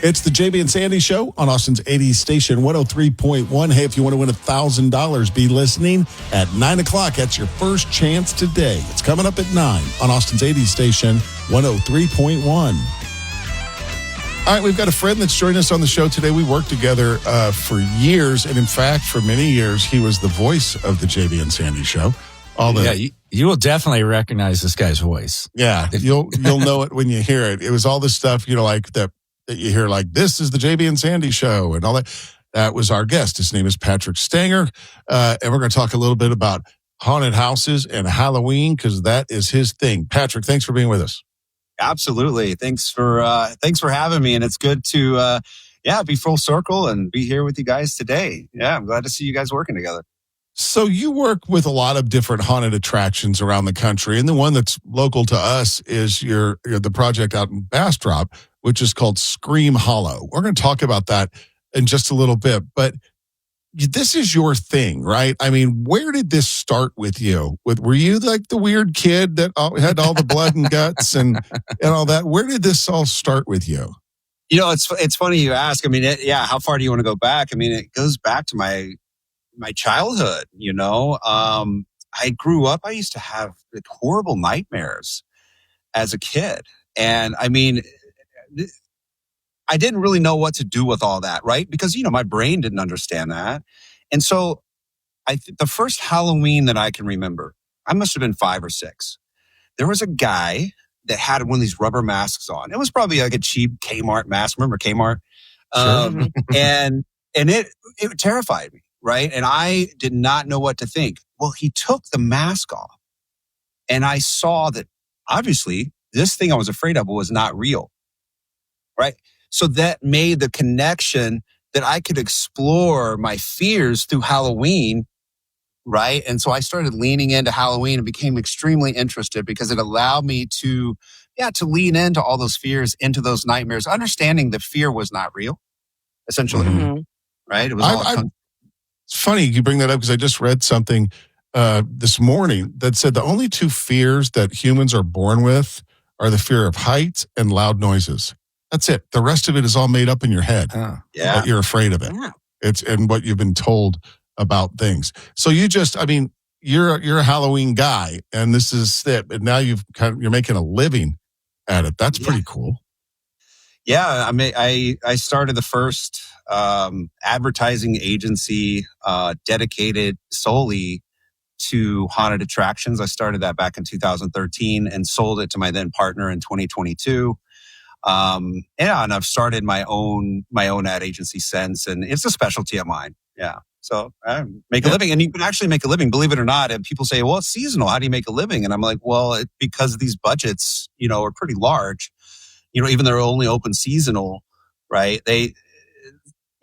It's the JB and Sandy Show on Austin's 80s station, 103.1. Hey, if you want to win $1,000, be listening at 9 o'clock. That's your first chance today. It's coming up at 9 on Austin's 80s station, 103.1. All right, we've got a friend that's joining us on the show today. We worked together for years, and in fact, for many years, he was the voice of the JB and Sandy Show. You will definitely recognize this guy's voice. Yeah, you'll know it when you hear it. It was all the stuff, like that you hear, like, this is the JB and Sandy Show and all that. That was our guest. His name is Patrick Stanger, and we're going to talk a little bit about haunted houses and Halloween because that is his thing. Patrick, thanks for being with us. Absolutely. Thanks for having me. And it's good to, be full circle and be here with you guys today. Yeah, I'm glad to see you guys working together. So you work with a lot of different haunted attractions around the country. And the one that's local to us is the project out in Bastrop, which is called Scream Hollow. We're going to talk about that in just a little bit. But this is your thing, right? I mean, where did this start with you? Were you like the weird kid that had all the blood and guts and all that? Where did this all start with you? It's funny you ask. I mean, how far do you want to go back? I mean, it goes back to my childhood. I grew up. I used to have horrible nightmares as a kid, and I mean, I didn't really know what to do with all that, right? Because my brain didn't understand that, and so the first Halloween that I can remember, I must have been 5 or 6. There was a guy that had one of these rubber masks on. It was probably like a cheap Kmart mask. Remember Kmart? Sure. And it terrified me. Right. And I did not know what to think. Well, he took the mask off and I saw that obviously this thing I was afraid of was not real. Right. So that made the connection that I could explore my fears through Halloween. Right. And so I started leaning into Halloween and became extremely interested because it allowed me to lean into all those fears, into those nightmares, understanding the fear was not real, essentially. Mm-hmm. Right. It was all It's funny you bring that up because I just read something this morning that said the only 2 fears that humans are born with are the fear of heights and loud noises. That's it. The rest of it is all made up in your head. That you're afraid of it. Yeah. It's and what you've been told about things. So you're a Halloween guy, and this is it. And now you're making a living at it. That's pretty cool. Yeah, I mean, I started the first advertising agency dedicated solely to haunted attractions. I started that back in 2013 and sold it to my then partner in 2022. And I've started my own ad agency since, and it's a specialty of mine. Yeah, so I make a living, and you can actually make a living, believe it or not. And people say, "Well, it's seasonal. How do you make a living?" And I'm like, "Well, because these budgets, are pretty large. Even though they're only open seasonal, right? They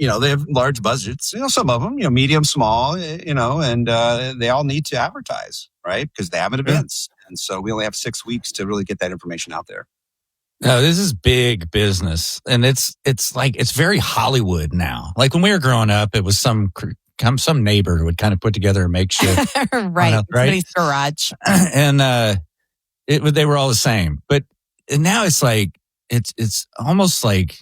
have large budgets, some of them, medium, small, and they all need to advertise, right? Because they have events. And so we only have 6 weeks to really get that information out there. No, this is big business. And it's very Hollywood now. Like when we were growing up, it was some neighbor who would kind of put together a makeshift. Right. Somebody's garage. And they were all the same. But now it's like, it's almost like,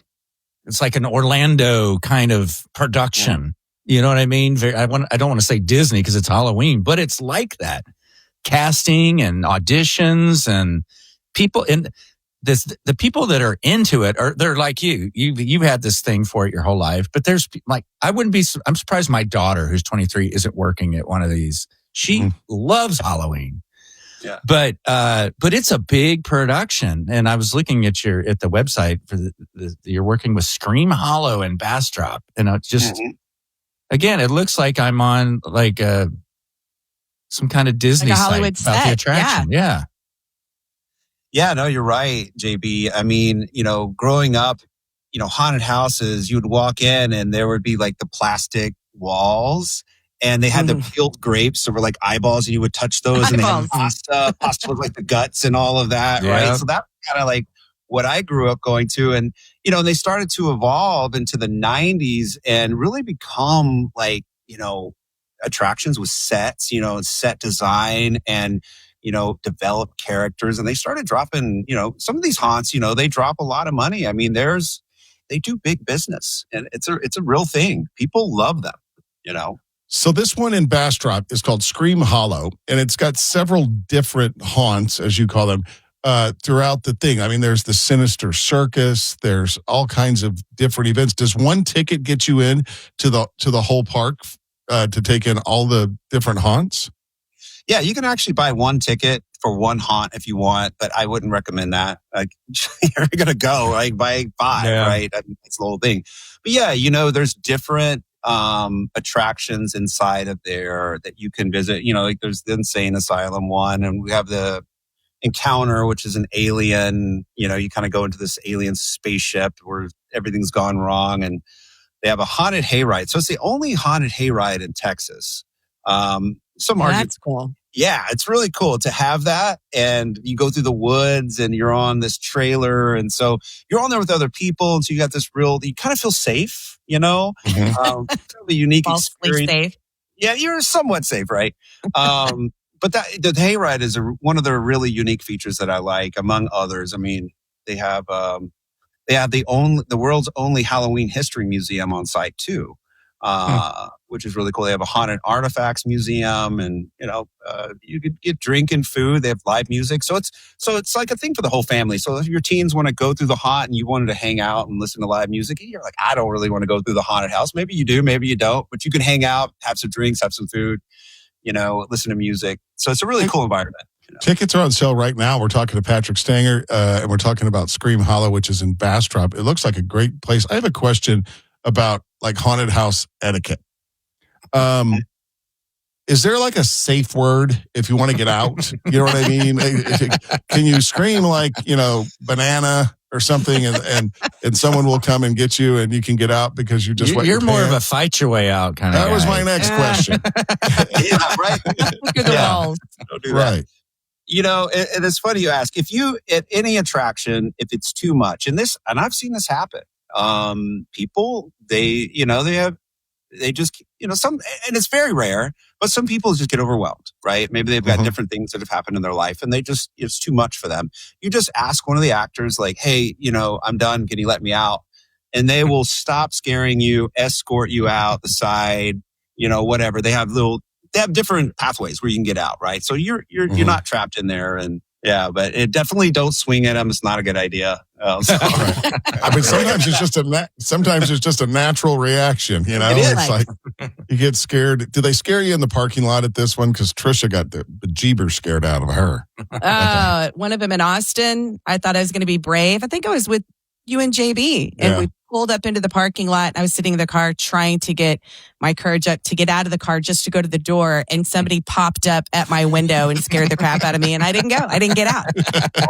it's like an Orlando kind of production. Yeah. You know what I mean? I don't want to say Disney because it's Halloween, but it's like that. Casting and auditions and people and the people that are into it they're like you. You've had this thing for it your whole life, but there's like, I'm surprised my daughter who's 23 isn't working at one of these. She loves Halloween. Yeah. But it's a big production. And I was looking at the website for you're working with Scream Hollow and Bastrop. And it just, again, it looks like I'm on like some kind of Disney like a site Hollywood about set. the attraction. Yeah. Yeah, no, you're right, JB. I mean, growing up, haunted houses, you would walk in and there would be like the plastic walls. And they had the peeled grapes that were like eyeballs, and you would touch those, and they had pasta. Pasta was like the guts and all of that, right? So that's kind of like what I grew up going to. And, they started to evolve into the 90s and really become like, attractions with sets, set design and, develop characters. And they started dropping, some of these haunts, they drop a lot of money. I mean, there's they do big business, and it's a real thing. People love them, you know. So this one in Bastrop is called Scream Hollow, and it's got several different haunts, as you call them, throughout the thing. I mean, there's the Sinister Circus. There's all kinds of different events. Does one ticket get you in to the whole park to take in all the different haunts? Yeah, you can actually buy one ticket for one haunt if you want, but I wouldn't recommend that. Like, you're going to go, like, buy 5, right? I mean, it's the whole thing. But yeah, you know, there's different attractions inside of there that you can visit. You know, like there's the Insane Asylum one, and we have the Encounter, which is an alien. You know, you kind of go into this alien spaceship where everything's gone wrong, and they have a haunted hayride. So it's the only haunted hayride in Texas. That's cool. Yeah, it's really cool to have that. And you go through the woods and you're on this trailer. And so you're on there with other people. And so you got this you kind of feel safe, you know? Mm-hmm. Kind of a unique experience. Safe. Yeah, you're somewhat safe, right? But the hayride is one of the really unique features that I like, among others. I mean, they have the world's only Halloween history museum on site too. Which is really cool. They have a haunted artifacts museum, and you know, you could get drink and food. They have live music, so it's like a thing for the whole family. So if your teens want to go through the haunt and you wanted to hang out and listen to live music, you're like, I don't really want to go through the haunted house. Maybe you do, maybe you don't, but you can hang out, have some drinks, have some food, you know, listen to music. So it's a really cool environment. You know? Tickets are on sale right now. We're talking to Patrick Stanger, and we're talking about Scream Hollow, which is in Bastrop. It looks like a great place. I have a question about like haunted house etiquette. Is there like a safe word if you want to get out? You know what I mean? Can you scream like, you know, banana or something, and someone will come and get you and you can get out because you just you're more of a fight your way out kind of guy. That was my next question. Yeah, right. Look at the walls. Don't do that. Right. You know, and it's funny you ask. If you at any attraction, if it's too much, and I've seen this happen. People, they just, you know, and it's very rare, but some people just get overwhelmed, right? Maybe they've got different things that have happened in their life and it's too much for them. You just ask one of the actors like, hey, you know, I'm done. Can you let me out? And they will stop scaring you, escort you out the side, you know, whatever. They have different pathways where you can get out, right? So you're not trapped in there. And yeah, but it definitely don't swing at them. It's not a good idea. I mean, sometimes it's just a natural reaction. You know, it's like you get scared. Do they scare you in the parking lot at this one? Because Trisha got the bejeebers scared out of her. One of them in Austin. I thought I was going to be brave. I think I was with you and JB, and we pulled up into the parking lot. I was sitting in the car trying to get my courage up to get out of the car just to go to the door, and somebody popped up at my window and scared the crap out of me, and I didn't go. I didn't get out.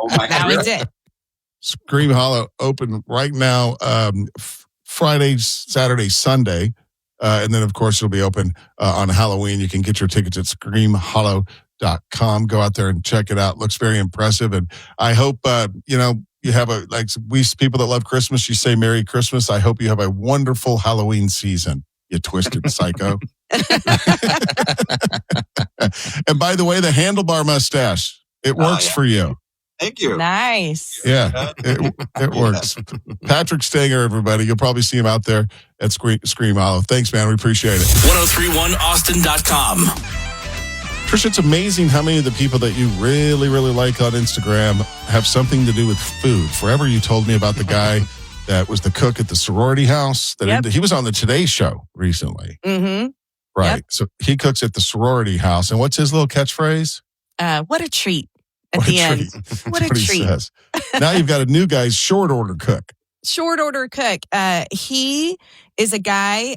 Oh my That was it. Scream Hollow open right now, Friday, Saturday, Sunday. And then, of course, it'll be open on Halloween. You can get your tickets at screamhollow.com. Go out there and check it out. Looks very impressive. And I hope, you know, you have we people that love Christmas, you say Merry Christmas. I hope you have a wonderful Halloween season, you twisted psycho. And by the way, the handlebar mustache, it works for you. Thank you. Nice. Yeah, it works. Patrick Stanger, everybody. You'll probably see him out there at Scream Hollow. Thanks, man. We appreciate it. 1031austin.com. Trish, it's amazing how many of the people that you really, really like on Instagram have something to do with food. Forever, you told me about the guy that was the cook at the sorority house. He was on the Today Show recently. Mm-hmm. Right. Yep. So he cooks at the sorority house. And what's his little catchphrase? What a treat. At the end. What a treat. Says. Now you've got a new guy's short order cook. Short order cook. He is a guy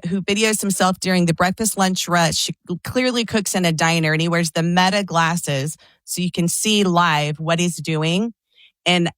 who videos himself during the breakfast lunch rush. He clearly cooks in a diner, and he wears the Meta glasses so you can see live what he's doing. And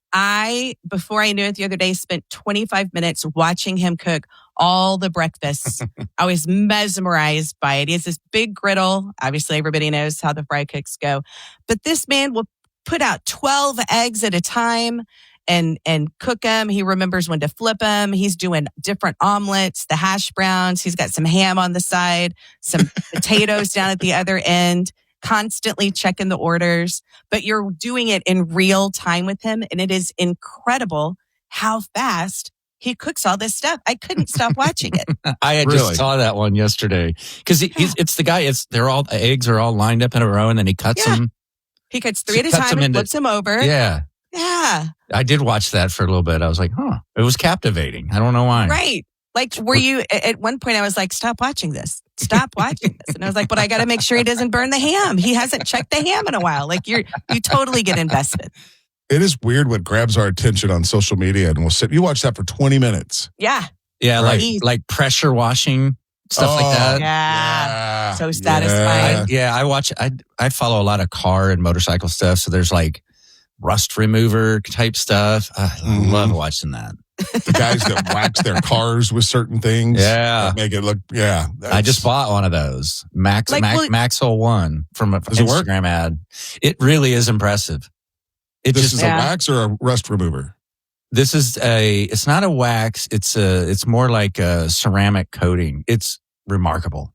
before I knew it the other day, spent 25 minutes watching him cook all the breakfasts. I was mesmerized by it. He has this big griddle. Obviously, everybody knows how the fry cooks go. But this man will put out 12 eggs at a time and cook them. He remembers when to flip them. He's doing different omelets, the hash browns. He's got some ham on the side, some potatoes down at the other end, constantly checking the orders. But you're doing it in real time with him. And it is incredible how fast He cooks all this stuff. I couldn't stop watching it. I had Really? just saw that one yesterday because it's the guy. Eggs are all lined up in a row, and then he cuts them. He cuts 3 at a time and flips them over. Yeah, Yeah. I did watch that for a little bit. I was like, it was captivating. I don't know why. Right. Like, were you at one point? I was like, "Stop watching this! Stop watching this!" And I was like, "But I got to make sure he doesn't burn the ham. He hasn't checked the ham in a while." Like, you totally get invested. It is weird what grabs our attention on social media, and we'll sit. You watch that for 20 minutes. Yeah. Yeah, Right. like pressure washing stuff like that. Yeah. So satisfying. I follow a lot of car and motorcycle stuff. So there's like rust remover type stuff. I love watching that. The guys that wax their cars with certain things. Yeah. That make it look, I just bought one of those. Maxwell One from an Does it work? Instagram ad. It really is impressive. This is a wax or a rust remover? This is it's not a wax. It's more like a ceramic coating. It's remarkable.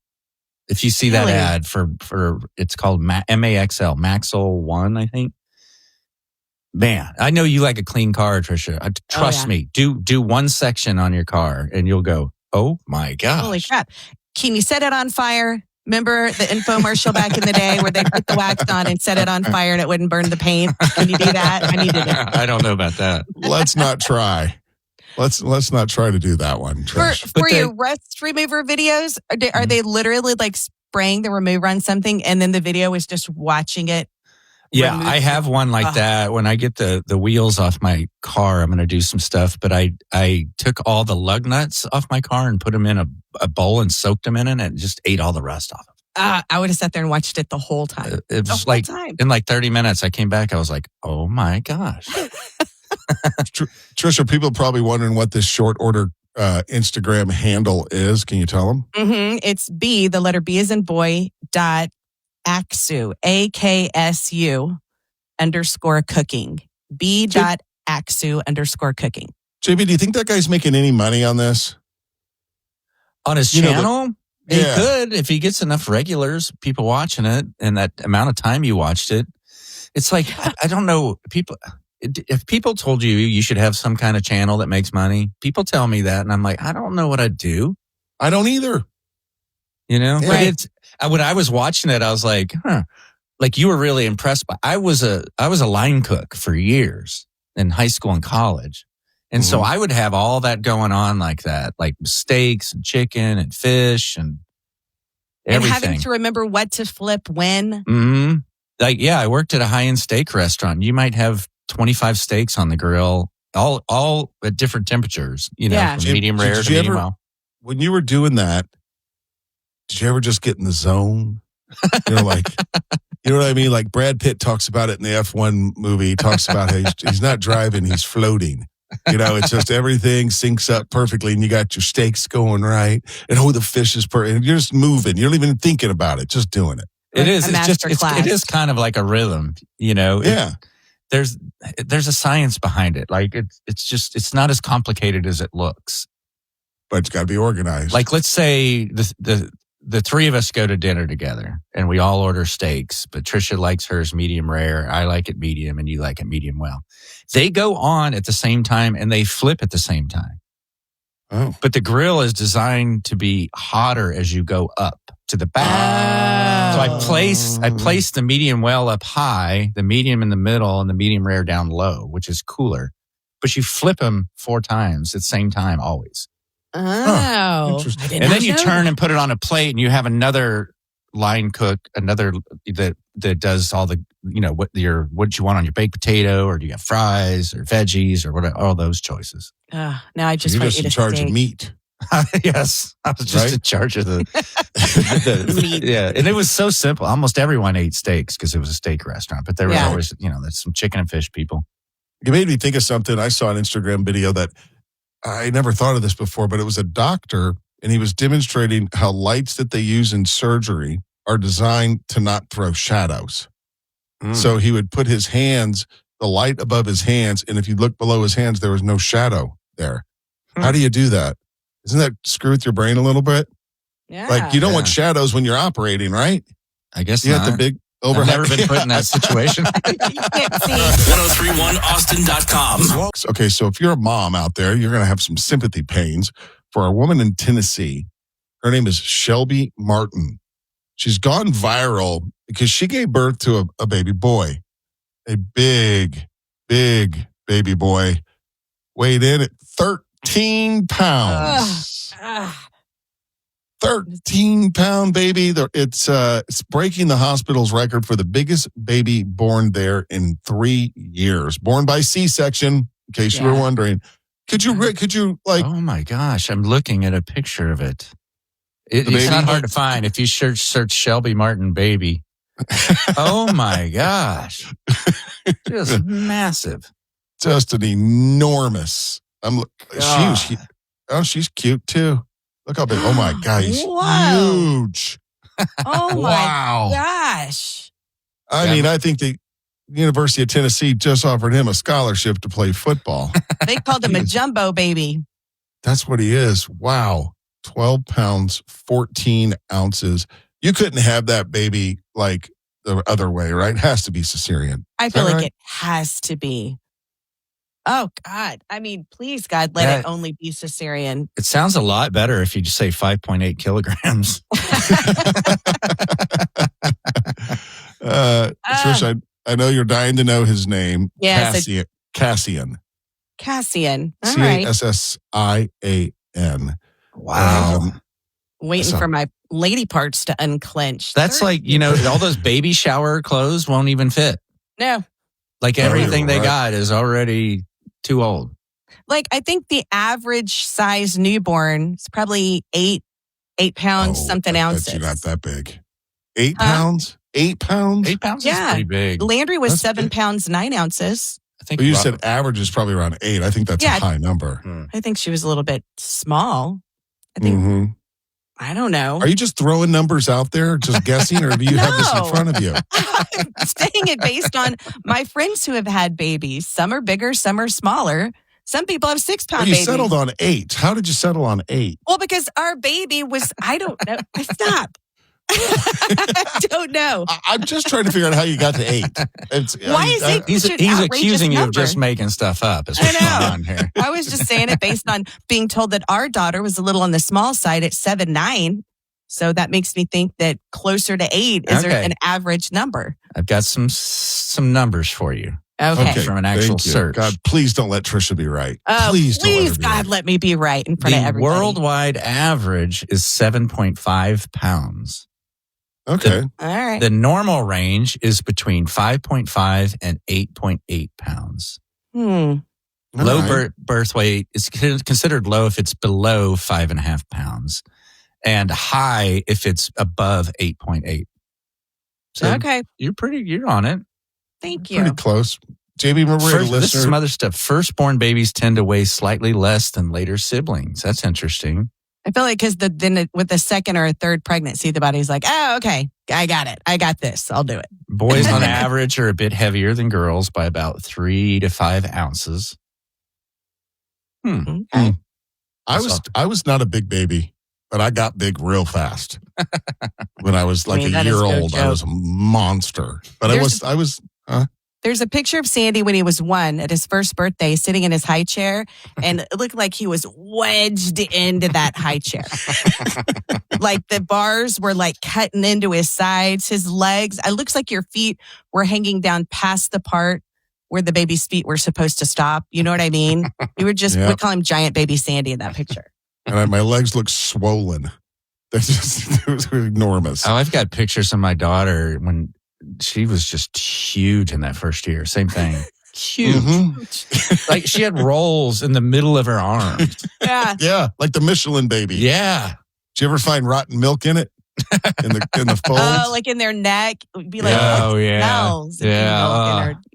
If you see that ad for it's called MAXL, Maxwell One, I think. Man, I know you like a clean car, Tricia. Trust me. Do one section on your car and you'll go, oh my gosh. Holy crap. Can you set it on fire? Remember the infomercial back in the day where they put the wax on and set it on fire and it wouldn't burn the paint? Can you do that? I need to do that. I don't know about that. Let's not try. Let's not try to do that one, Trish. For your rust remover videos, are they literally like spraying the remover on something and then the video is just watching it? Yeah, I have one like that. When I get the wheels off my car, I'm going to do some stuff. But I took all the lug nuts off my car and put them in a bowl and soaked them in it and just ate all the rust off of it. I would have sat there and watched it the whole time. It was like in like 30 minutes, I came back. I was like, oh my gosh. Trisha, people are probably wondering what this short order Instagram handle is. Can you tell them? Mm-hmm. It's B, the letter B as in boy, dot Aksu, AKSU _cooking. B dot Aksu _cooking. JB, do you think that guy's making any money on this? On his channel? He could if he gets enough regulars, people watching it, and that amount of time you watched it. It's like, I don't know, if people told you should have some kind of channel that makes money, people tell me that, and I'm like, I don't know what I'd do. I don't either. You know? Yeah. But it's, when I was watching it, I was like, like you were really impressed by, I was a line cook for years in high school and college. And so I would have all that going on like that, like steaks and chicken and fish and everything. And having to remember what to flip when. Mm-hmm. Like, yeah, I worked at a high-end steak restaurant. You might have 25 steaks on the grill, all at different temperatures, from medium rare to medium well. When you were doing that, did you ever just get in the zone? You know what I mean? Like Brad Pitt talks about it in the F1 movie. He talks about how he's not driving, he's floating. It's just everything syncs up perfectly and you got your steaks going right. And the fish is perfect. And you're just moving. You're not even thinking about it, just doing it. It is. It is kind of like a rhythm, Yeah. There's a science behind it. Like it's not as complicated as it looks. But it's got to be organized. Like let's say the three of us go to dinner together and we all order steaks, but Tricia likes hers medium rare. I like it medium and you like it medium well. They go on at the same time and they flip at the same time. Oh. But the grill is designed to be hotter as you go up to the back. So I place the medium well up high, the medium in the middle, and the medium rare down low, which is cooler. But you flip them 4 times at the same time always. Oh, interesting. And then you turn and put it on a plate, and you have another line cook, another that does all the what you want on your baked potato, or do you have fries or veggies or whatever, all those choices. Now I just You're want just you to in charge steak. of meat. Yes, I was just in charge of the Meat. Yeah, and it was so simple. Almost everyone ate steaks because it was a steak restaurant, but there was always there's some chicken and fish people. You made me think of something. I saw an Instagram video that I never thought of this before, but it was a doctor and he was demonstrating how lights that they use in surgery are designed to not throw shadows. So he would put his hands, the light above his hands, and if you look below his hands, there was no shadow there. How do you do that? Doesn't that screw with your brain a little bit? Yeah. Like you don't want shadows when you're operating, right? I guess You not. got the I've never been put in that situation. You can't see. 1031austin.com. Okay, so if you're a mom out there, you're going to have some sympathy pains for a woman in Tennessee. Her name is Shelby Martin. She's gone viral because she gave birth to a baby boy, a big baby boy, weighed in at 13 pounds. 13-pound baby. It's breaking the hospital's record for the biggest baby born there in 3 years. Born by C-section, in case you were wondering. Could you like? Oh my gosh, I'm looking at a picture of it. It's not hard to find if you search Shelby Martin baby. Oh my gosh, just massive. Just an enormous. She's cute too. Look how big. Oh my God, he's huge. Oh my gosh. I mean, I think the University of Tennessee just offered him a scholarship to play football. They called him a jumbo baby. That's what he is. Wow. 12 pounds, 14 ounces. You couldn't have that baby like the other way, right? It has to be cesarean. I feel like it has to be. Oh, God. I mean, please, God, let it only be cesarean. It sounds a lot better if you just say 5.8 kilograms. Trish, I know you're dying to know his name. Yes. Cassian. Cassian. All right. Cassian. Wow. Waiting for my lady parts to unclench. That's like, all those baby shower clothes won't even fit. No. Like everything they got is already too old. Like, I think the average size newborn is probably 8 pounds, something ounces. You're not that big. 8 pounds? 8 pounds? 8 pounds is pretty big. Landry was 7 pounds, 9 ounces. I think you said average is probably around 8. I think that's a high number. I think she was a little bit small. I think, I don't know. Are you just throwing numbers out there, just guessing, or do you have this in front of you? I'm saying it based on my friends who have had babies. Some are bigger, some are smaller. Some people have 6 pound babies. You settled on 8. How did you settle on 8? Well, because our baby was, I don't know. Stop. I don't know. I'm just trying to figure out how you got to 8. Why is it? He's accusing you of just making stuff up. Is what's going on here. I was just saying it based on being told that our daughter was a little on the small side at 7'9". So that makes me think that closer to 8 is an average number. I've got some numbers for you. Okay. From an actual search. God, please don't let Trisha be right. Please, God, let me be right in front of everybody. The worldwide average is 7.5 pounds. Okay. All right. The normal range is between 5.5 and 8.8 pounds. Low birth weight is considered low if it's below 5.5 pounds, and high if it's above 8.8. So you're on it. Thank you. Pretty close. JB Maria, listener. This is some other stuff. Firstborn babies tend to weigh slightly less than later siblings. That's interesting. I feel like because with the second or a third pregnancy, the body's like, oh, okay, I got it. I got this. I'll do it. Boys on average are a bit heavier than girls by about 3 to 5 ounces. Okay. I was not a big baby, but I got big real fast. When I was like a year old, I was a monster. But I was. There's a picture of Sandy when he was 1 at his first birthday, sitting in his high chair, and it looked like he was wedged into that high chair. Like the bars were like cutting into his sides, his legs. It looks like your feet were hanging down past the part where the baby's feet were supposed to stop. You know what I mean? You were just, we call him Giant Baby Sandy in that picture. And my legs look swollen. It was enormous. Oh, I've got pictures of my daughter when she was just huge in that first year. Same thing. Huge. Like she had rolls in the middle of her arms. Yeah. Yeah. Like the Michelin baby. Yeah. Did you ever find rotten milk in it? In the folds? Oh, like in their neck. It would be like, smells.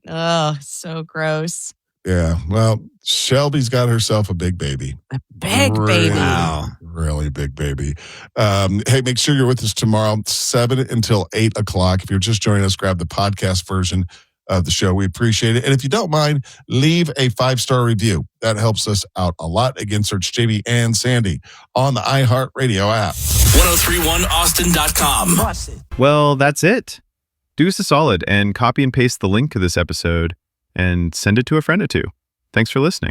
Oh, so gross. Yeah. Well, Shelby's got herself a big baby. A big baby. Wow. Really big baby. Hey, make sure you're with us tomorrow, 7 until 8 o'clock. If you're just joining us, grab the podcast version of the show. We appreciate it. And if you don't mind, leave a 5-star review. That helps us out a lot. Again, search JB and Sandy on the iHeartRadio app. 1031austin.com. Well, that's it. do us a solid and copy and paste the link to this episode and send it to a friend or two. Thanks for listening.